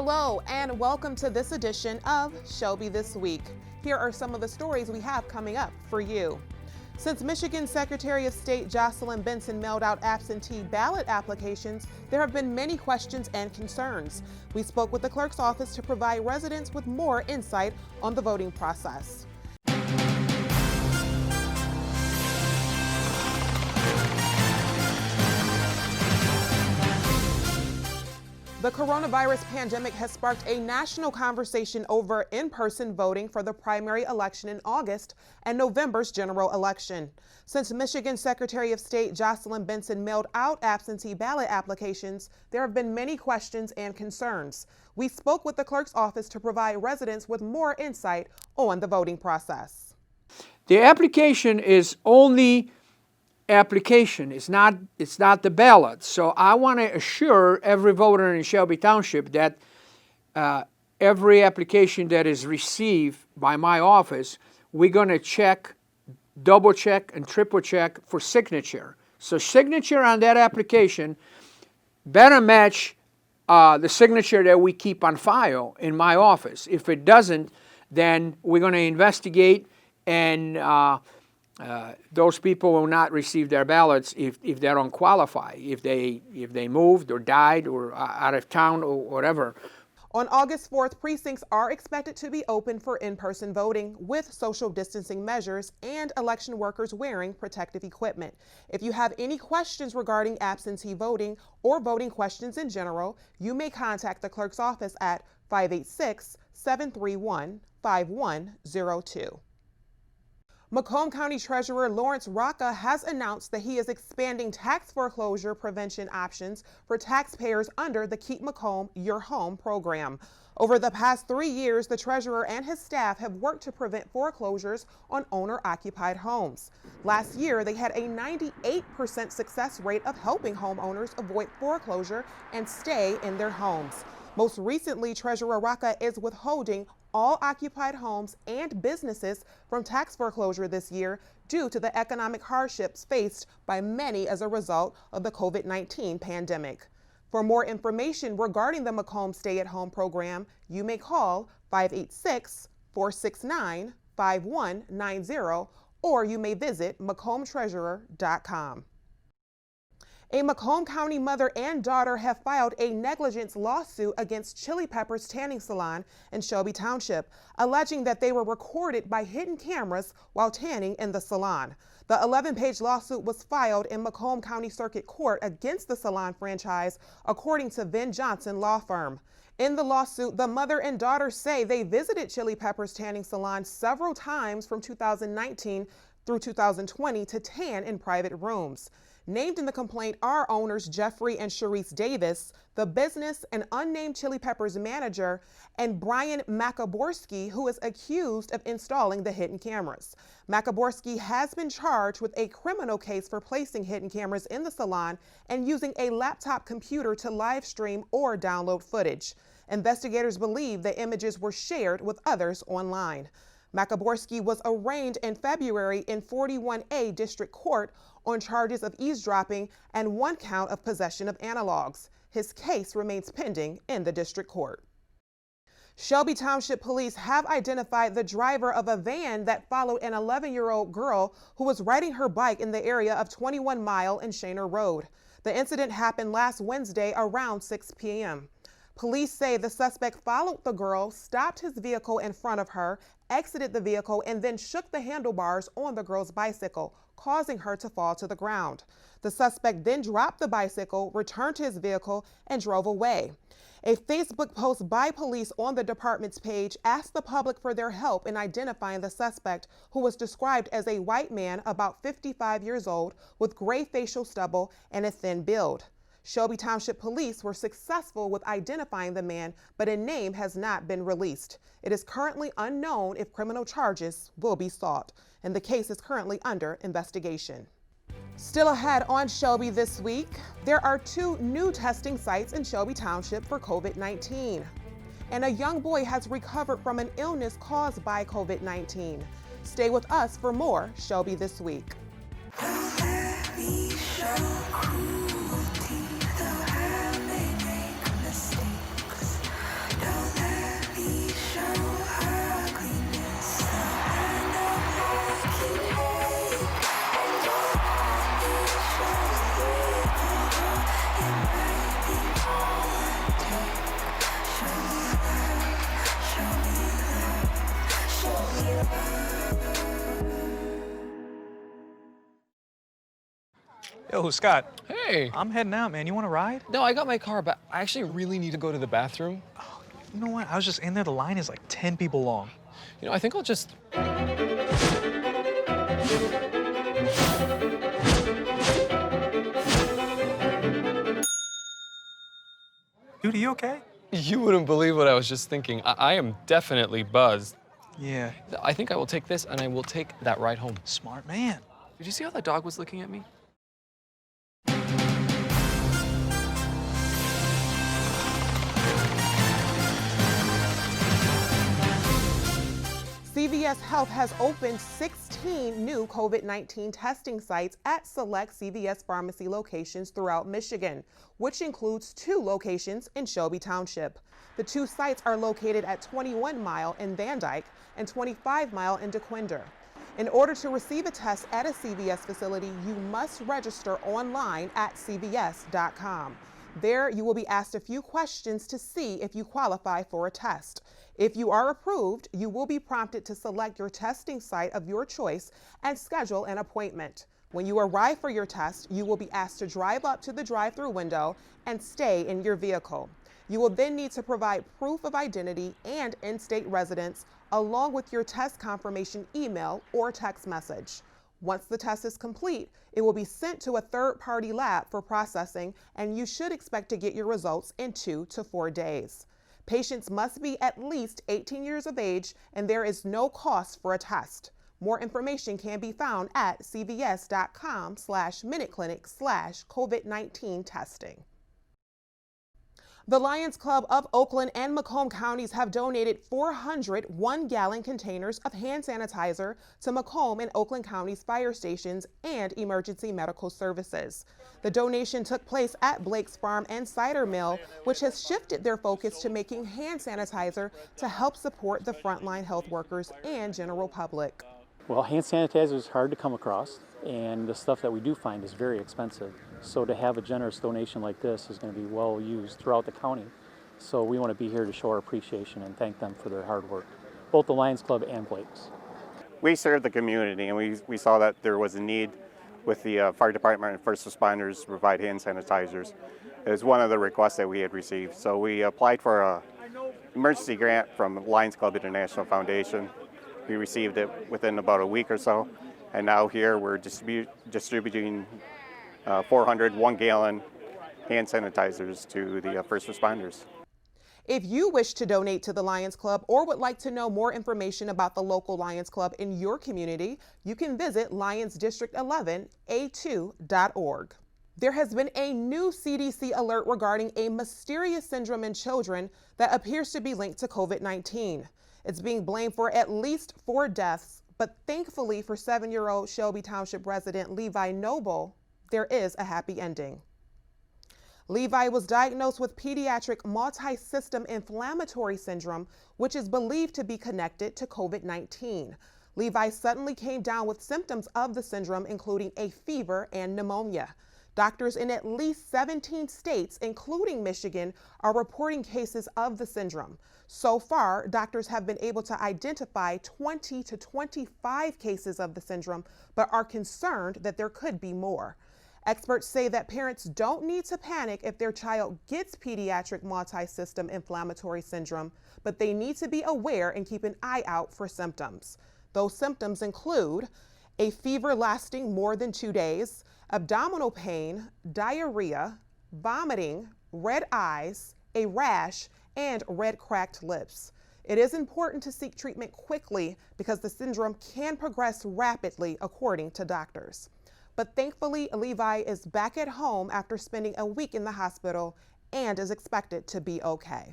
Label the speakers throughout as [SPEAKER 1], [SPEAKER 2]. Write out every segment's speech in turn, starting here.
[SPEAKER 1] Hello and welcome to this edition of Shelby This Week. Here are some of the stories we have coming up for you. Since Michigan Secretary of State Jocelyn Benson mailed out absentee ballot applications, there have been many questions and concerns. We spoke with the clerk's office to provide residents with more insight on the voting process. The coronavirus pandemic has sparked a national conversation over in-person voting for the primary election in August and November's general election. Since Michigan Secretary of State Jocelyn Benson mailed out absentee ballot applications, there have been many questions and concerns. We spoke with the clerk's office to provide residents with more insight on the voting process.
[SPEAKER 2] The application is only application. It's not the ballot. So I want to assure every voter in Shelby Township that every application that is received by my office, we're going to check, double check, and triple check for signature. So signature on that application better match the signature that we keep on file in my office. If it doesn't, then we're going to investigate, and those people will not receive their ballots if they don't qualify, if they moved or died or out of town or whatever.
[SPEAKER 1] On August 4th, precincts are expected to be open for in-person voting with social distancing measures and election workers wearing protective equipment. If you have any questions regarding absentee voting or voting questions in general, you may contact the clerk's office at 586-731-5102. Macomb County Treasurer Lawrence Rocca has announced that he is expanding tax foreclosure prevention options for taxpayers under the Keep Macomb Your Home program. Over the past 3 years, the treasurer and his staff have worked to prevent foreclosures on owner-occupied homes. Last year, they had a 98% success rate of helping homeowners avoid foreclosure and stay in their homes. Most recently, Treasurer Rocca is withholding all occupied homes and businesses from tax foreclosure this year due to the economic hardships faced by many as a result of the COVID-19 pandemic. For more information regarding the Macomb Stay-at-Home program, you may call 586-469-5190 or you may visit macombtreasurer.com. A Macomb County mother and daughter have filed a negligence lawsuit against Chili Peppers Tanning Salon in Shelby Township, alleging that they were recorded by hidden cameras while tanning in the salon. The 11-page lawsuit was filed in Macomb County Circuit Court against the salon franchise, according to Venn Johnson Law Firm. In the lawsuit, the mother and daughter say they visited Chili Peppers Tanning Salon several times from 2019 through 2020 to tan in private rooms. Named in the complaint are owners Jeffrey and Sharice Davis, the business and unnamed Chili Peppers manager, and Brian Macaborski, who is accused of installing the hidden cameras. Macaborski has been charged with a criminal case for placing hidden cameras in the salon and using a laptop computer to live stream or download footage. Investigators believe the images were shared with others online. Macaborski was arraigned in February in 41A District Court on charges of eavesdropping and 1 count of possession of analogs. His case remains pending in the district court. Shelby Township Police have identified the driver of a van that followed an 11-year-old girl who was riding her bike in the area of 21 Mile and Shaner Road. The incident happened last Wednesday around 6 p.m. Police say the suspect followed the girl, stopped his vehicle in front of her, exited the vehicle, and then shook the handlebars on the girl's bicycle, causing her to fall to the ground. The suspect then dropped the bicycle, returned to his vehicle, and drove away. A Facebook post by police on the department's page asked the public for their help in identifying the suspect, who was described as a white man about 55 years old with gray facial stubble and a thin build. Shelby Township Police were successful with identifying the man, but a name has not been released. It is currently unknown if criminal charges will be sought, and the case is currently under investigation. Still ahead on Shelby This Week, there are 2 new testing sites in Shelby Township for COVID-19. And a young boy has recovered from an illness caused by COVID-19. Stay with us for more Shelby This Week.
[SPEAKER 3] Yo, Scott.
[SPEAKER 4] Hey.
[SPEAKER 3] I'm heading out, man. You want to ride?
[SPEAKER 4] No, I got my car, but I actually really need to go to the bathroom.
[SPEAKER 3] Oh, you know what? I was just in there. The line is like 10 people long.
[SPEAKER 4] You know, I think I'll just...
[SPEAKER 3] Dude, are you okay?
[SPEAKER 4] You wouldn't believe what I was just thinking. I am definitely buzzed.
[SPEAKER 3] Yeah.
[SPEAKER 4] I think I will take this, and I will take that ride home.
[SPEAKER 3] Smart man.
[SPEAKER 4] Did you see how that dog was looking at me?
[SPEAKER 1] CVS Health has opened 16 new COVID-19 testing sites at select CVS pharmacy locations throughout Michigan, which includes 2 locations in Shelby Township. The 2 sites are located at 21 Mile in Van Dyke and 25 Mile in DeQuinder. In order to receive a test at a CVS facility, you must register online at cvs.com. There, you will be asked a few questions to see if you qualify for a test. If you are approved, you will be prompted to select your testing site of your choice and schedule an appointment. When you arrive for your test, you will be asked to drive up to the drive-through window and stay in your vehicle. You will then need to provide proof of identity and in-state residence, along with your test confirmation email or text message. Once the test is complete, it will be sent to a third-party lab for processing, and you should expect to get your results in 2 to 4 days. Patients must be at least 18 years of age, and there is no cost for a test. More information can be found at cvs.com/minuteclinic/COVID-19 testing. The Lions Club of Oakland and Macomb counties have donated 400 one-gallon containers of hand sanitizer to Macomb and Oakland counties' fire stations and emergency medical services. The donation took place at Blake's Farm and Cider Mill, which has shifted their focus to making hand sanitizer to help support the frontline health workers and general public.
[SPEAKER 5] Well, hand sanitizer is hard to come across, and the stuff that we do find is very expensive. So to have a generous donation like this is going to be well used throughout the county. So we want to be here to show our appreciation and thank them for their hard work, both the Lions Club and Blake's.
[SPEAKER 6] We serve the community, and we saw that there was a need with the fire department and first responders to provide hand sanitizers. It was one of the requests that we had received. So we applied for an emergency grant from Lions Club International Foundation. We received it within about a week or so, and now here we're distributing 400 one-gallon hand sanitizers to the first responders.
[SPEAKER 1] If you wish to donate to the Lions Club or would like to know more information about the local Lions Club in your community, you can visit lionsdistrict11a2.org. There has been a new CDC alert regarding a mysterious syndrome in children that appears to be linked to COVID-19. It's being blamed for at least 4 deaths, but thankfully for 7-year-old Shelby Township resident Levi Noble, there is a happy ending. Levi was diagnosed with pediatric multi-system inflammatory syndrome, which is believed to be connected to COVID-19. Levi suddenly came down with symptoms of the syndrome, including a fever and pneumonia. Doctors in at least 17 states, including Michigan, are reporting cases of the syndrome. So far, doctors have been able to identify 20 to 25 cases of the syndrome, but are concerned that there could be more. Experts say that parents don't need to panic if their child gets pediatric multi-system inflammatory syndrome, but they need to be aware and keep an eye out for symptoms. Those symptoms include a fever lasting more than 2 days, abdominal pain, diarrhea, vomiting, red eyes, a rash, and red cracked lips. It is important to seek treatment quickly because the syndrome can progress rapidly, according to doctors. But thankfully, Levi is back at home after spending a week in the hospital and is expected to be okay.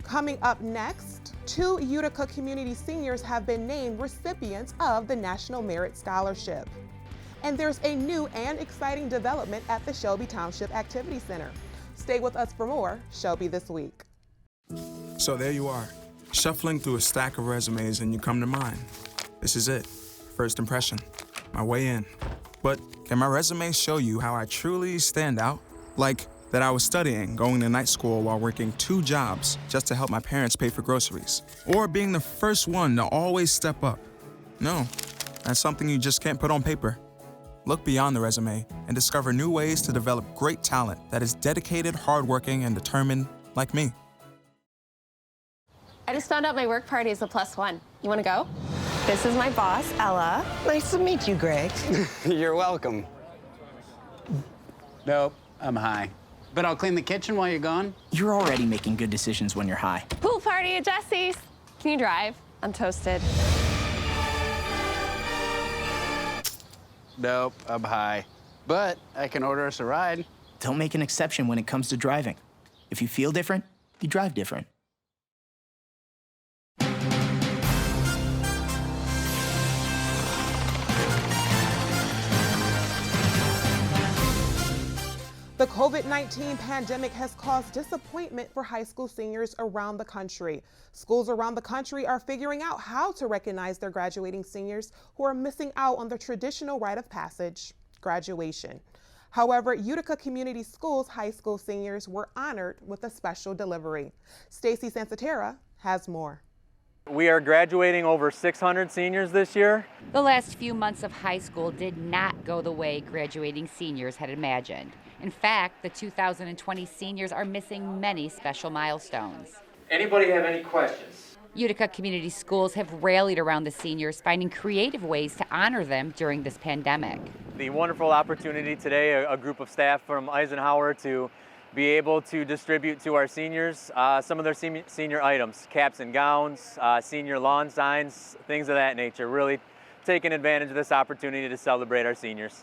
[SPEAKER 1] Coming up next, 2 Utica community seniors have been named recipients of the National Merit Scholarship. And there's a new and exciting development at the Shelby Township Activity Center. Stay with us for more Shelby This Week.
[SPEAKER 7] So there you are, shuffling through a stack of resumes and you come to mine. This is it, first impression, my way in. But can my resume show you how I truly stand out? Like that I was studying, going to night school while working 2 jobs just to help my parents pay for groceries. Or being the first one to always step up. No, that's something you just can't put on paper. Look beyond the resume and discover new ways to develop great talent that is dedicated, hardworking, and determined like me.
[SPEAKER 8] I just found out my work party is a +1. You want to go? This is my boss, Ella.
[SPEAKER 9] Nice to meet you, Greg.
[SPEAKER 10] You're welcome. Nope, I'm high. But I'll clean the kitchen while you're gone.
[SPEAKER 9] You're already making good decisions when you're high.
[SPEAKER 8] Pool party at Jesse's. Can you drive? I'm toasted.
[SPEAKER 10] Nope, I'm high. But I can order us a ride.
[SPEAKER 9] Don't make an exception when it comes to driving. If you feel different, you drive different.
[SPEAKER 1] The COVID-19 pandemic has caused disappointment for high school seniors around the country. Schools around the country are figuring out how to recognize their graduating seniors who are missing out on the traditional rite of passage, graduation. However, Utica Community Schools high school seniors were honored with a special delivery. Stacy Sansatera has more.
[SPEAKER 11] We are graduating over 600 seniors this year.
[SPEAKER 12] The last few months of high school did not go the way graduating seniors had imagined. In fact, the 2020 seniors are missing many special milestones.
[SPEAKER 11] Anybody have any questions?
[SPEAKER 12] Utica Community Schools have rallied around the seniors, finding creative ways to honor them during this pandemic.
[SPEAKER 11] The wonderful opportunity today, a group of staff from Eisenhower to be able to distribute to our seniors some of their senior items, caps and gowns, senior lawn signs, things of that nature. Really taking advantage of this opportunity to celebrate our seniors.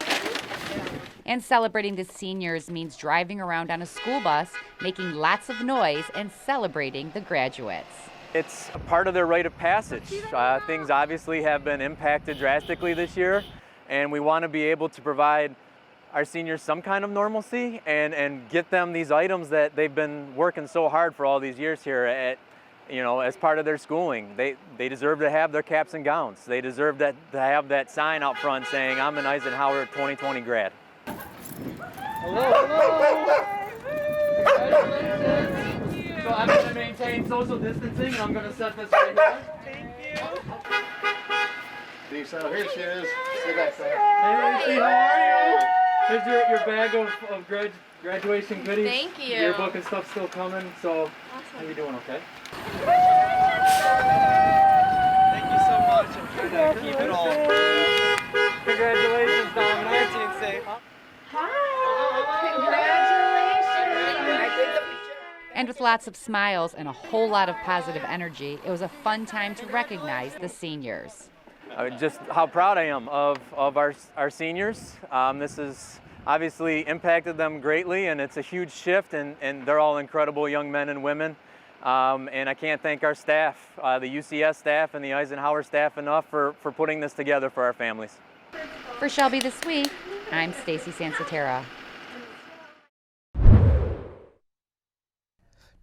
[SPEAKER 12] And celebrating the seniors means driving around on a school bus, making lots of noise, and celebrating the graduates.
[SPEAKER 11] It's a part of their rite of passage. Things obviously have been impacted drastically this year, and we want to be able to provide our seniors some kind of normalcy and get them these items that they've been working so hard for all these years here at, as part of their schooling. They deserve to have their caps and gowns. They deserve to have that sign out front saying, "I'm an Eisenhower 2020 grad." Hello. Congratulations. So I'm going to maintain social distancing, and I'm going to set this right here. Thank you. So here she is. See back there. Hey, Lucy, how are you? Here's your bag of graduation goodies.
[SPEAKER 8] Thank you.
[SPEAKER 11] Your book and stuff's still coming, so
[SPEAKER 8] awesome.
[SPEAKER 11] How you doing, okay? Thank you so much. I'm trying to keep it all. Congratulations, Dom, and our team safe.
[SPEAKER 12] And with lots of smiles and a whole lot of positive energy, it was a fun time to recognize the seniors.
[SPEAKER 11] Just how proud I am of our seniors. This has obviously impacted them greatly, and it's a huge shift, and they're all incredible young men and women. And I can't thank our staff, the UCS staff and the Eisenhower staff enough for putting this together for our families.
[SPEAKER 12] For Shelby This Week, I'm Stacy Sansatera.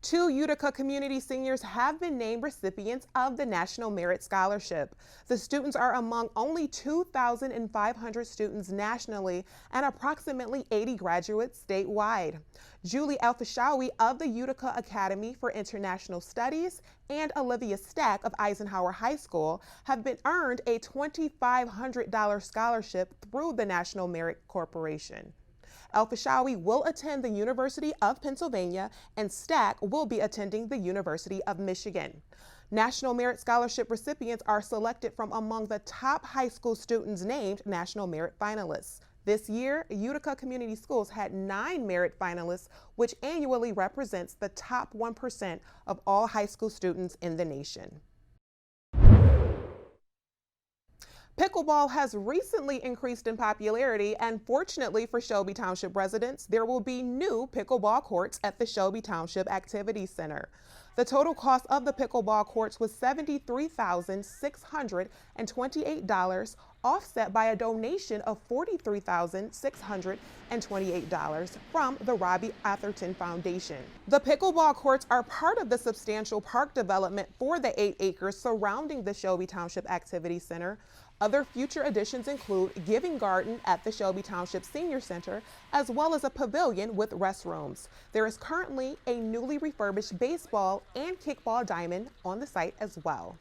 [SPEAKER 1] 2 Utica community seniors have been named recipients of the National Merit Scholarship. The students are among only 2,500 students nationally and approximately 80 graduates statewide. Julie Elfishawi of the Utica Academy for International Studies and Olivia Stack of Eisenhower High School have been earned a $2,500 scholarship through the National Merit Corporation. Elfishawi will attend the University of Pennsylvania, and Stack will be attending the University of Michigan. National Merit Scholarship recipients are selected from among the top high school students named National Merit finalists. This year, Utica Community Schools had 9 merit finalists, which annually represents the top 1% of all high school students in the nation. Pickleball has recently increased in popularity, and fortunately for Shelby Township residents, there will be new pickleball courts at the Shelby Township Activity Center. The total cost of the pickleball courts was $73,628, offset by a donation of $43,628 from the Robbie Atherton Foundation. The pickleball courts are part of the substantial park development for the 8 acres surrounding the Shelby Township Activity Center. Other future additions include Giving Garden at the Shelby Township Senior Center, as well as a pavilion with restrooms. There is currently a newly refurbished baseball and kickball diamond on the site as well.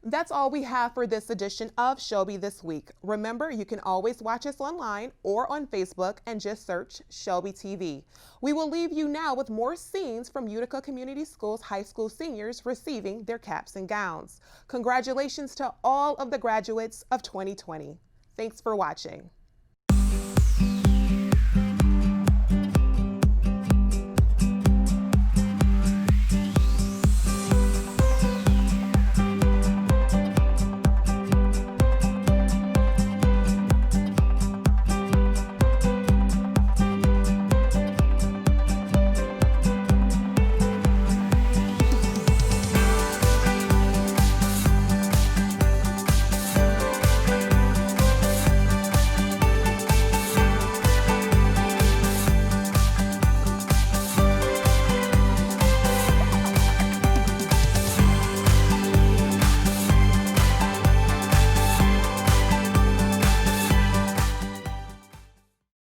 [SPEAKER 1] That's all we have for this edition of Shelby This Week. Remember, you can always watch us online or on Facebook and just search ShelbyTV. We will leave you now with more scenes from Utica Community Schools high school seniors receiving their caps and gowns. Congratulations to all of the graduates of 2020. Thanks for watching.